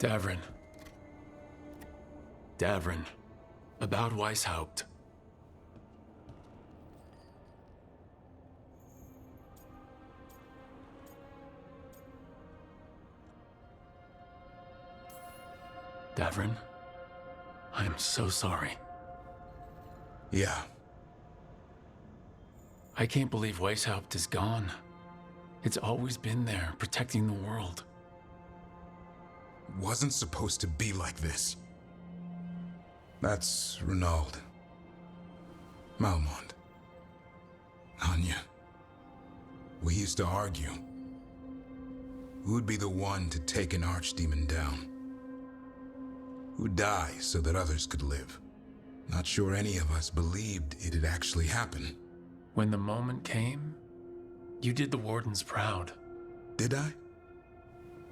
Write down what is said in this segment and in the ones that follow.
Davrin. Davrin. About Weishaupt. Davrin, I am so sorry. Yeah. I can't believe Weishaupt is gone. It's always been there, protecting the world. It wasn't supposed to be like this. That's Renaud. Malmont. Anya. We used to argue. Who'd be the one to take an archdemon down? Who'd die so that others could live? Not sure any of us believed it'd actually happen. When the moment came, you did the Wardens proud. Did I?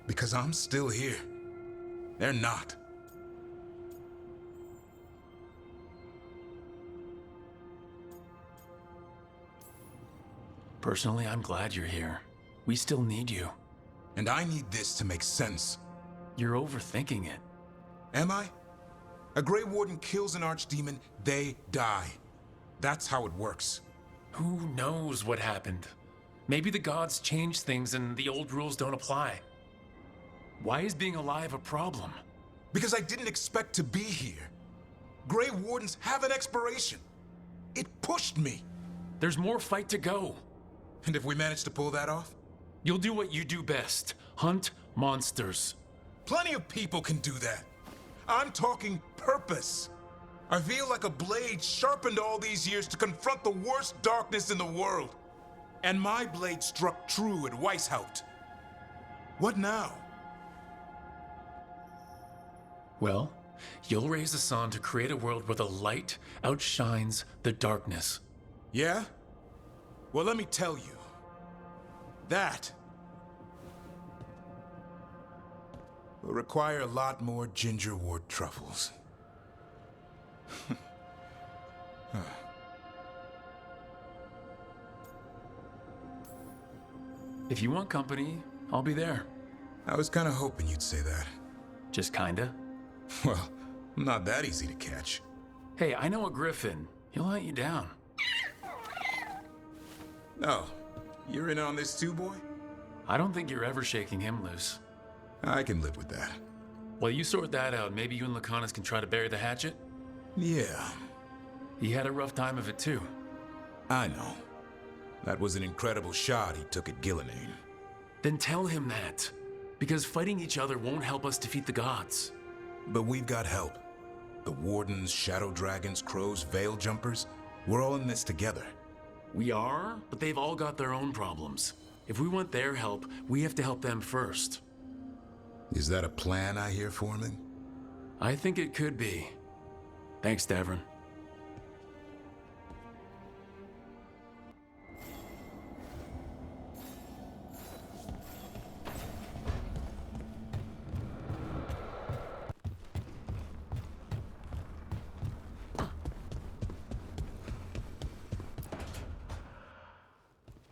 Because I'm still here. They're not. Personally, I'm glad you're here. We still need you. And I need this to make sense. You're overthinking it. Am I? A Grey Warden kills an archdemon, they die. That's how it works. Who knows what happened? Maybe the gods changed things and the old rules don't apply. Why is being alive a problem? Because I didn't expect to be here. Grey Wardens have an expiration. It pushed me. There's more fight to go. And if we manage to pull that off? You'll do what you do best. Hunt monsters. Plenty of people can do that. I'm talking purpose. I feel like a blade sharpened all these years to confront the worst darkness in the world. And my blade struck true at Weishaupt. What now? Well, you'll raise the sun to create a world where the light outshines the darkness. Yeah? Well, let me tell you. That will require a lot more gingerwort truffles. If you want company, I'll be there. I was kind of hoping you'd say that. Just kinda. Well, I'm not that easy to catch. Hey, I know a griffin. He'll hunt you down. Oh, you're in on this too, boy? I don't think you're ever shaking him loose. I can live with that. While you sort that out, maybe you and Lacanus can try to bury the hatchet? Yeah, He had a rough time of it too. I know. That was an incredible shot he took at Gillenane. Then tell him that. Because fighting each other won't help us defeat the gods. But we've got help. The Wardens, Shadow Dragons, Crows, Veil Jumpers, we're all in this together. We are, but they've all got their own problems. If we want their help, we have to help them first. Is that a plan I hear forming? I think it could be. Thanks, Davrin.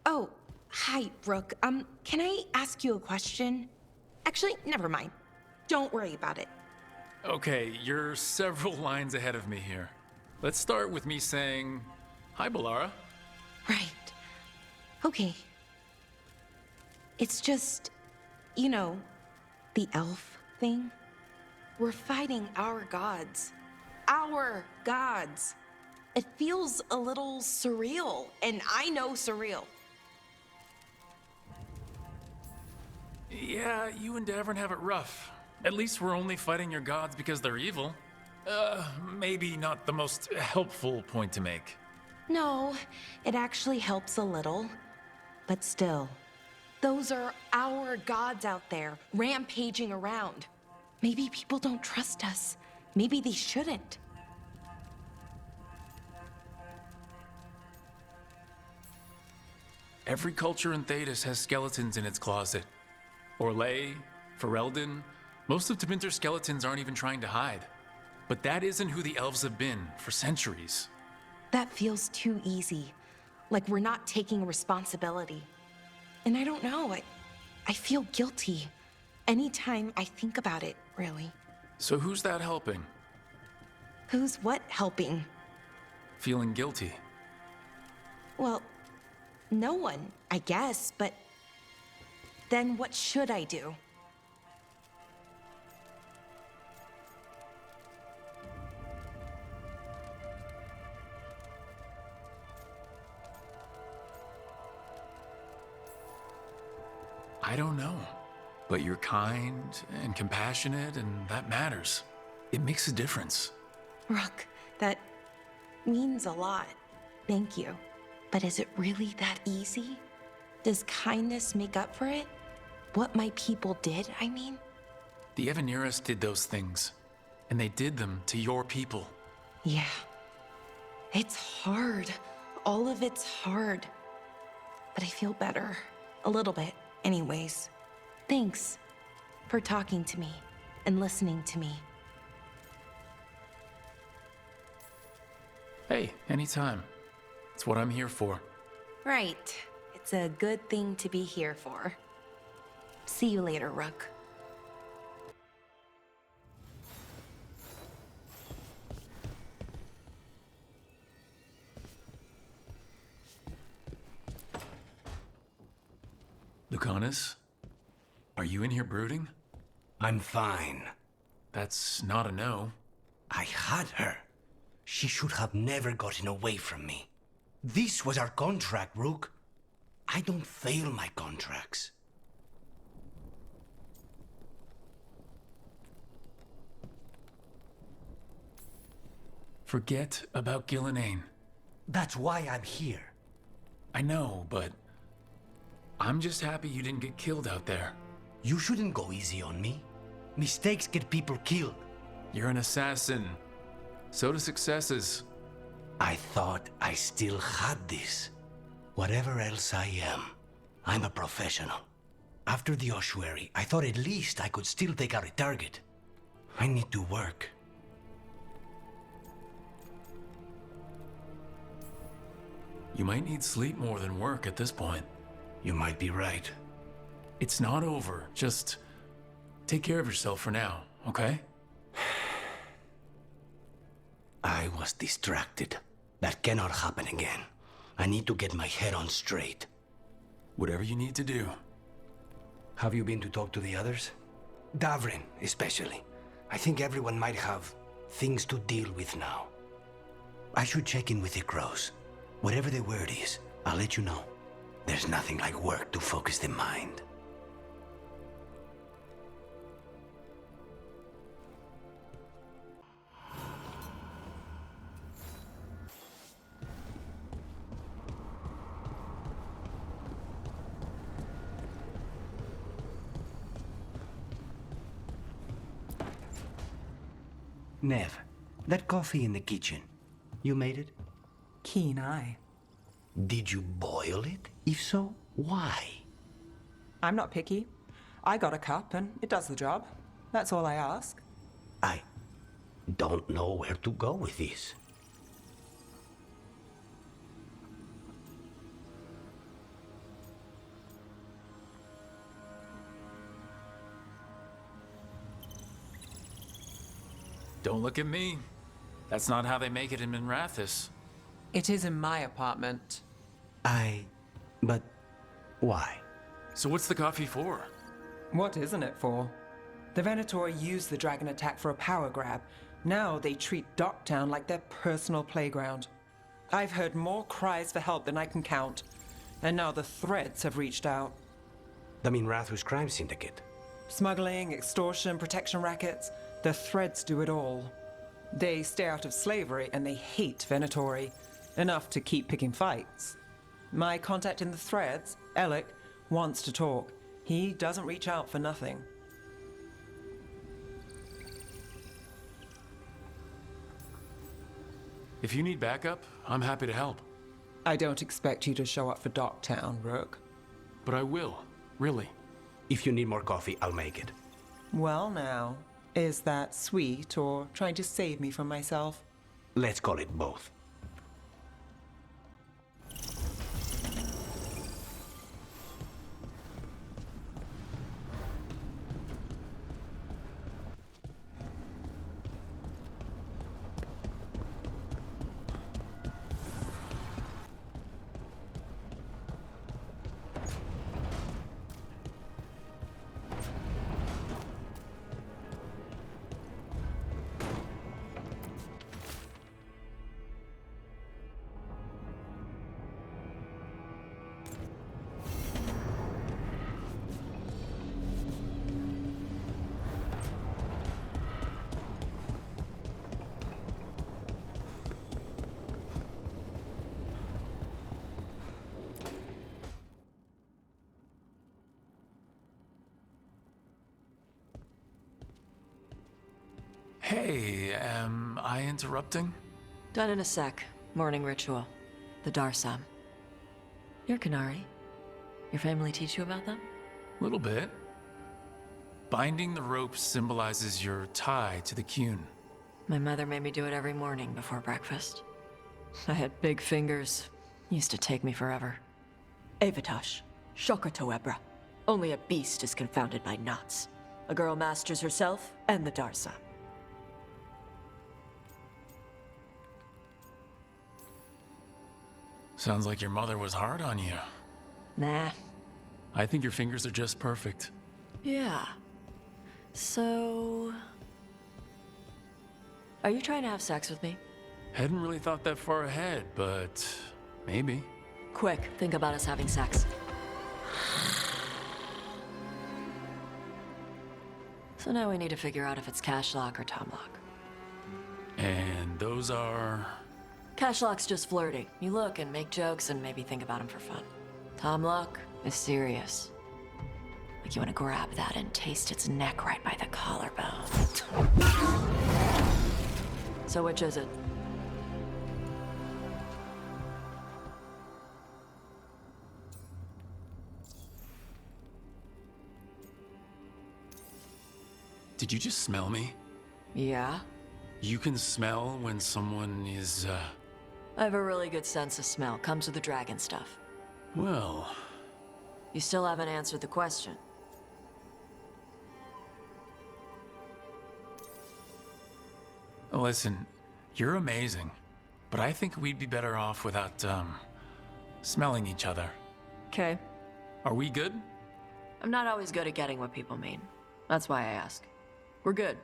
Oh, hi, Brooke. Can I ask you a question? Actually, never mind. Don't worry about it. Okay, you're several lines ahead of me here. Let's start with me saying, hi, Balara. Right. Okay. It's just, you know, the elf thing. We're fighting our gods. Our gods. It feels a little surreal, and I know surreal. Yeah, you and Davrin have it rough. At least we're only fighting your gods because they're evil. Maybe not the most helpful point to make. No, it actually helps a little. But still, those are our gods out there, rampaging around. Maybe people don't trust us. Maybe they shouldn't. Every culture in Thedas has skeletons in its closet. Orlais, Ferelden, most of Tevinter's skeletons aren't even trying to hide. But that isn't who the elves have been for centuries. That feels too easy. Like we're not taking responsibility. And I don't know, I feel guilty. Anytime I think about it, really. So who's that helping? Who's what helping? Feeling guilty? Well, no one, I guess, but then what should I do? I don't know. But you're kind and compassionate, and that matters. It makes a difference. Rook, that means a lot. Thank you. But is it really that easy? Does kindness make up for it? What my people did, I mean? The Evaneris did those things, and they did them to your people. Yeah. It's hard. All of it's hard. But I feel better. A little bit, anyways. Thanks for talking to me and listening to me. Hey, anytime. It's what I'm here for. Right. It's a good thing to be here for. See you later, Rook. Lucanus, are you in here brooding? I'm fine. That's not a no. I had her. She should have never gotten away from me. This was our contract, Rook. I don't fail my contracts. Forget about Gillenane. That's why I'm here. I know, but I'm just happy you didn't get killed out there. You shouldn't go easy on me. Mistakes get people killed. You're an assassin. So do successes. I thought I still had this. Whatever else I am, I'm a professional. After the ossuary, I thought at least I could still take out a target. I need to work. You might need sleep more than work at this point. You might be right. It's not over. Just take care of yourself for now, okay? I was distracted. That cannot happen again. I need to get my head on straight. Whatever you need to do. Have you been to talk to the others? Davrin, especially. I think everyone might have things to deal with now. I should check in with the crows. Whatever the word is, I'll let you know. There's nothing like work to focus the mind. Nev, that coffee in the kitchen, you made it? Keen eye. Did you boil it? If so, why? I'm not picky. I got a cup and it does the job. That's all I ask. I don't know where to go with this. Don't look at me. That's not how they make it in Minrathis. It is in my apartment. But why? So what's the coffee for? What isn't it for? The Venator used the dragon attack for a power grab. Now they treat Docktown like their personal playground. I've heard more cries for help than I can count. And now the Threads have reached out. The Minrathus crime syndicate. Smuggling, extortion, protection rackets. The Threads do it all. They stay out of slavery and they hate Venatori. Enough to keep picking fights. My contact in the Threads, Alec, wants to talk. He doesn't reach out for nothing. If you need backup, I'm happy to help. I don't expect you to show up for Docktown, Rook. But I will, really. If you need more coffee, I'll make it. Well now, is that sweet or trying to save me from myself? Let's call it both. Hey, am I interrupting? Done in a sec. Morning ritual. The Darsam. You're Canary. Your family teach you about them? Little bit. Binding the rope symbolizes your tie to the Qun. My mother made me do it every morning before breakfast. I had big fingers. Used to take me forever. Avatash. Shokatoebra. Only a beast is confounded by knots. A girl masters herself and the Darsam. Sounds like your mother was hard on you. Nah. I think your fingers are just perfect. Yeah. So... Are you trying to have sex with me? Hadn't really thought that far ahead, but maybe. Quick, think about us having sex. So now we need to figure out if it's cash lock or Tom lock. And those are... Cash lock's just flirting. You look and make jokes and maybe think about them for fun. Tom lock is serious. Like you want to grab that and taste its neck right by the collarbone. So which is it? Did you just smell me? Yeah? You can smell when someone is, I have a really good sense of smell. Comes with the dragon stuff. well... You still haven't answered the question. Listen, you're amazing, but I think we'd be better off without, smelling each other. Okay. Are we good? I'm not always good at getting what people mean. That's why I ask. We're good.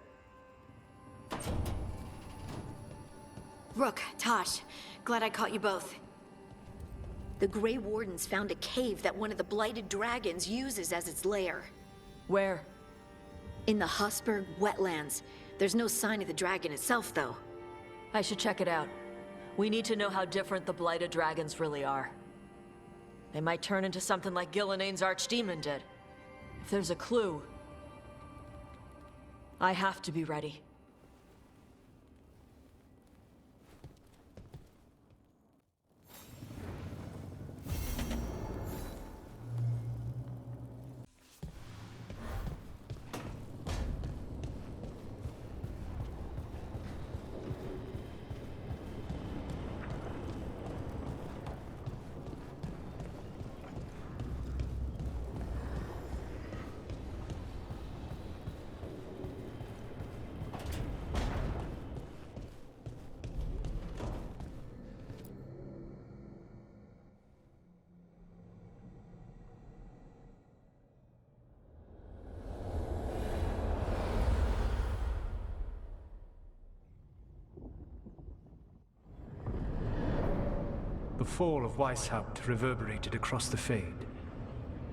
Rook, Tosh, glad I caught you both. The Grey Wardens found a cave that one of the Blighted Dragons uses as its lair. Where? In the Husberg wetlands. There's no sign of the dragon itself, though. I should check it out. We need to know how different the Blighted Dragons really are. They might turn into something like Gillenane's archdemon did. If there's a clue, I have to be ready. The fall of Weishaupt reverberated across the Fade,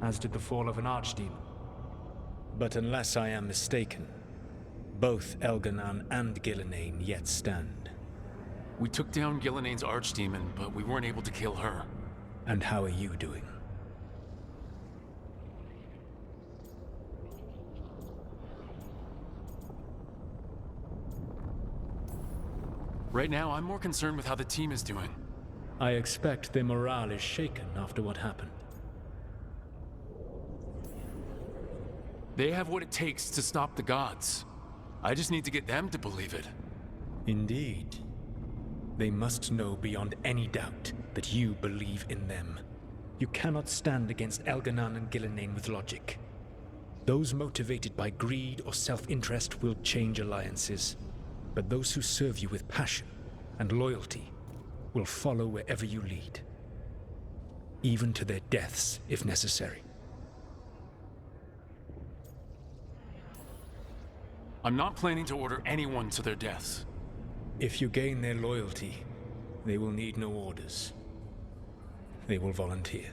as did the fall of an archdemon. But unless I am mistaken, both Elganan and Gillenane yet stand. We took down Gillenane's archdemon, but we weren't able to kill her. And how are you doing? Right now, I'm more concerned with how the team is doing. I expect their morale is shaken after what happened. They have what it takes to stop the gods. I just need to get them to believe it. Indeed. They must know beyond any doubt that you believe in them. You cannot stand against Elganan and Gillenane with logic. Those motivated by greed or self-interest will change alliances, but those who serve you with passion and loyalty will follow wherever you lead, even to their deaths if necessary. I'm not planning to order anyone to their deaths. If you gain their loyalty, they will need no orders. They will volunteer.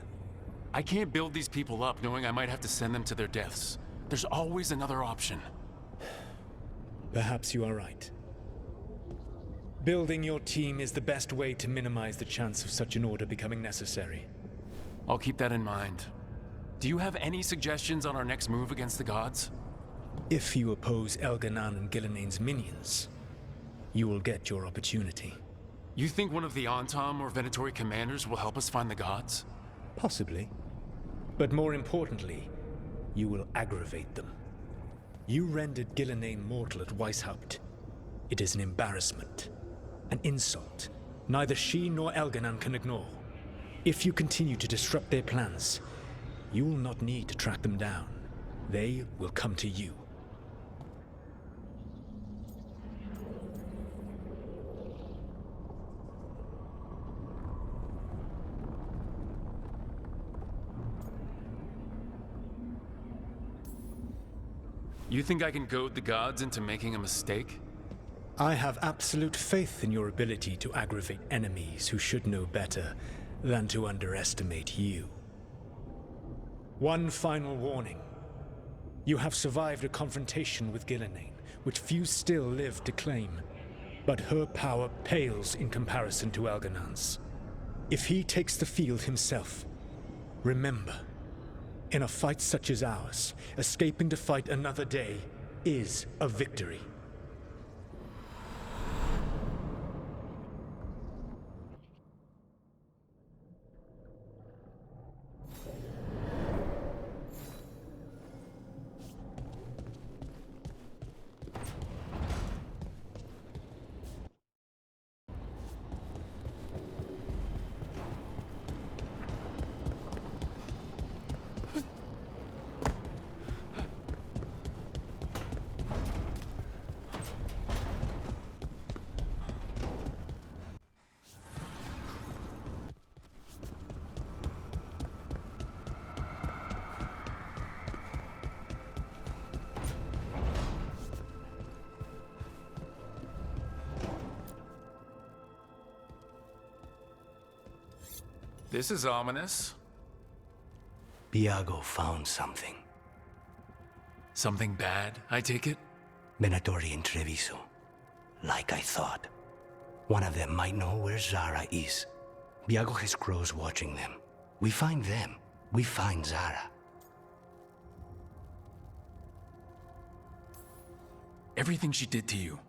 I can't build these people up knowing I might have to send them to their deaths. There's always another option. Perhaps you are right. Building your team is the best way to minimize the chance of such an order becoming necessary. I'll keep that in mind. Do you have any suggestions on our next move against the gods? If you oppose Elganan and Gillenane's minions, you will get your opportunity. You think one of the Antom or Venatori commanders will help us find the gods? Possibly. But more importantly, you will aggravate them. You rendered Gillenane mortal at Weishaupt. It is an embarrassment, an insult, neither she nor Elganan can ignore. If you continue to disrupt their plans, you will not need to track them down. They will come to you. You think I can goad the gods into making a mistake? I have absolute faith in your ability to aggravate enemies who should know better than to underestimate you. One final warning. You have survived a confrontation with Gillenane, which few still live to claim. But her power pales in comparison to Elganan's. If he takes the field himself, remember, in a fight such as ours, escaping to fight another day is a victory. This is ominous. Viago found something. Something bad, I take it? Venatori and Treviso. Like I thought. One of them might know where Zara is. Viago has crows watching them. We find them. We find Zara. Everything she did to you.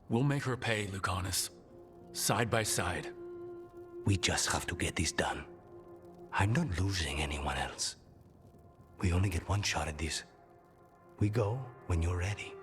We'll make her pay, Lucanus. Side by side. We just have to get this done. I'm not losing anyone else. We only get one shot at this. We go when you're ready.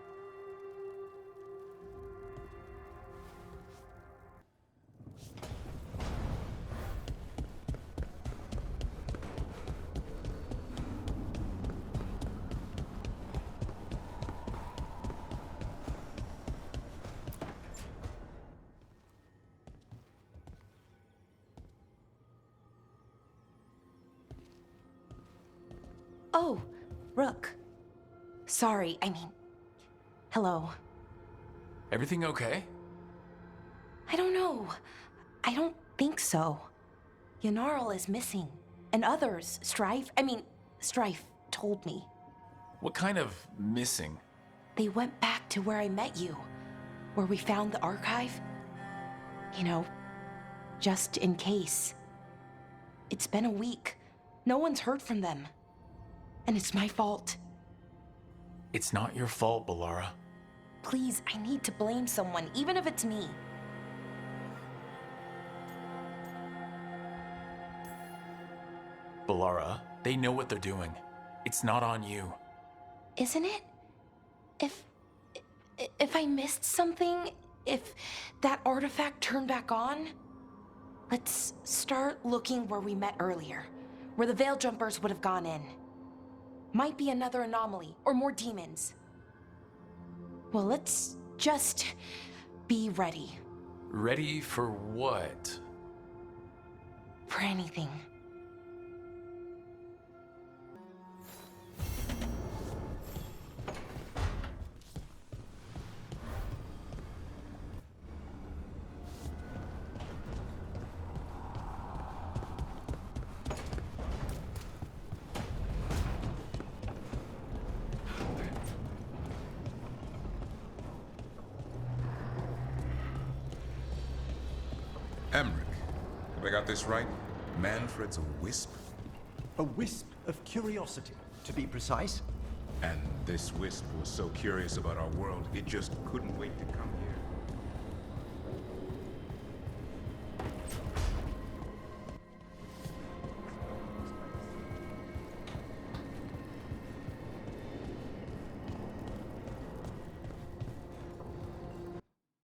Oh, Rook. Sorry, hello. Everything okay? I don't know. I don't think so. Yanarl is missing. And others, Strife told me. What kind of missing? They went back to where I met you. Where we found the archive. You know, just in case. It's been a week. No one's heard from them. And it's my fault. It's not your fault, Balara. Please, I need to blame someone, even if it's me. Balara, they know what they're doing. It's not on you. Isn't it? If I missed something, if that artifact turned back on, let's start looking where we met earlier, where the Veil Jumpers would have gone in. Might be another anomaly, or more demons. Well, let's just be ready. Ready for what? For anything. Emmerich, have I got this right? Manfred's a wisp? A wisp of curiosity, to be precise. And this wisp was so curious about our world, it just couldn't wait to come.